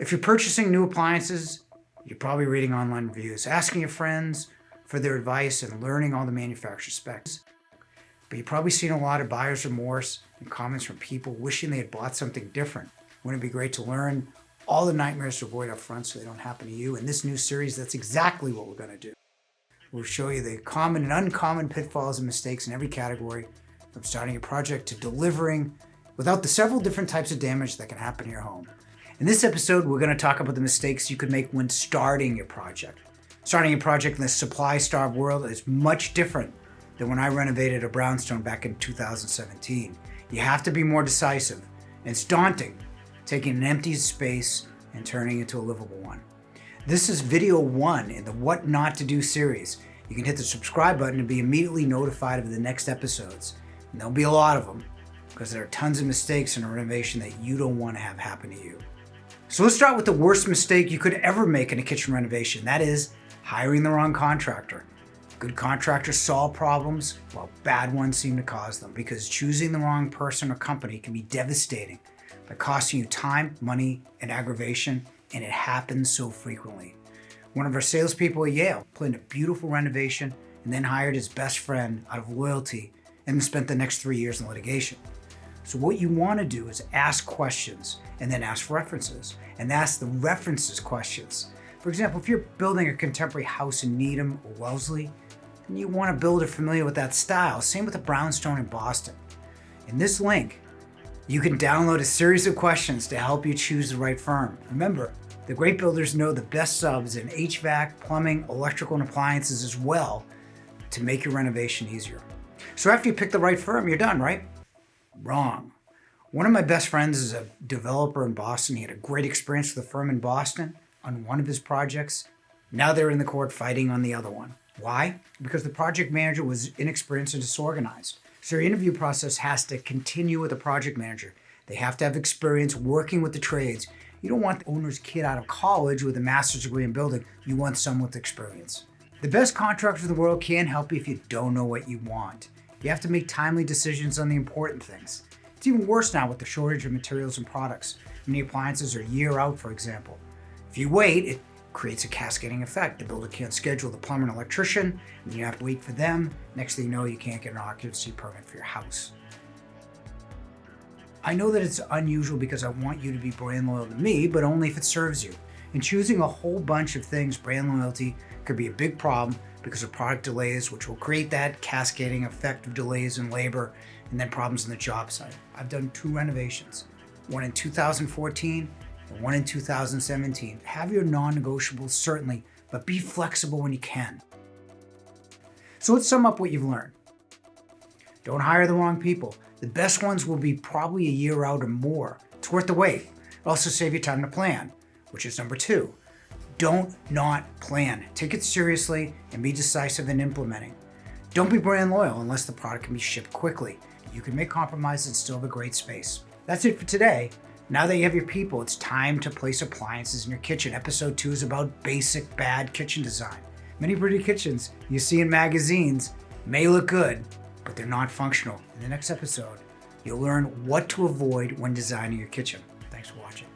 If you're purchasing new appliances, you're probably reading online reviews, asking your friends for their advice and learning all the manufacturer specs. But you've probably seen a lot of buyer's remorse and comments from people wishing they had bought something different. Wouldn't it be great to learn all the nightmares to avoid up front so they don't happen to you? In this new series, that's exactly what we're going to do. We'll show you the common and uncommon pitfalls and mistakes in every category, from starting a project to delivering, without the several different types of damage that can happen to your home. In this episode, we're going to talk about the mistakes you could make when starting your project. Starting a project in the supply-starved world is much different than when I renovated a brownstone back in 2017. You have to be more decisive. And it's daunting, taking an empty space and turning it into a livable one. This is video 1 in the What Not to Do series. You can hit the subscribe button to be immediately notified of the next episodes. And there'll be a lot of them, because there are tons of mistakes in a renovation that you don't want to have happen to you. So let's start with the worst mistake you could ever make in a kitchen renovation. That is hiring the wrong contractor. Good contractors solve problems, while bad ones seem to cause them, because choosing the wrong person or company can be devastating by costing you time, money, and aggravation, and it happens so frequently. One of our salespeople at Yale planned a beautiful renovation and then hired his best friend out of loyalty and then spent the next 3 years in litigation. So what you want to do is ask questions and then ask references, and ask the references questions. For example, if you're building a contemporary house in Needham or Wellesley, and you want a builder familiar with that style, same with a brownstone in Boston. In this link, you can download a series of questions to help you choose the right firm. Remember, the great builders know the best subs in HVAC, plumbing, electrical, and appliances as well to make your renovation easier. So after you pick the right firm, you're done, right? Wrong. One of my best friends is a developer in Boston. He had a great experience with a firm in Boston on one of his projects. Now they're in the court fighting on the other one. Why? Because the project manager was inexperienced and disorganized. So your interview process has to continue with the project manager. They have to have experience working with the trades. You don't want the owner's kid out of college with a master's degree in building. You want someone with experience. The best contractors in the world can't help you if you don't know what you want. You have to make timely decisions on the important things. It's even worse now with the shortage of materials and products. Many appliances are a year out, for example. If you wait, it creates a cascading effect. The builder can't schedule the plumber and electrician, and you have to wait for them. Next thing you know, you can't get an occupancy permit for your house. I know that it's unusual because I want you to be brand loyal to me, but only if it serves you. In choosing a whole bunch of things, brand loyalty could be a big problem because of product delays, which will create that cascading effect of delays in labor and then problems on the job site. I've done 2 renovations, one in 2014 and one in 2017. Have your non-negotiables, certainly, but be flexible when you can. So let's sum up what you've learned. Don't hire the wrong people. The best ones will be probably a year out or more. It's worth the wait. It'll also save you time to plan, which is number 2. Don't not plan. Take it seriously and be decisive in implementing. Don't be brand loyal unless the product can be shipped quickly. You can make compromises and still have a great space. That's it for today. Now that you have your people, it's time to place appliances in your kitchen. Episode 2 is about basic bad kitchen design. Many pretty kitchens you see in magazines may look good, but they're not functional. In the next episode, you'll learn what to avoid when designing your kitchen. Thanks for watching.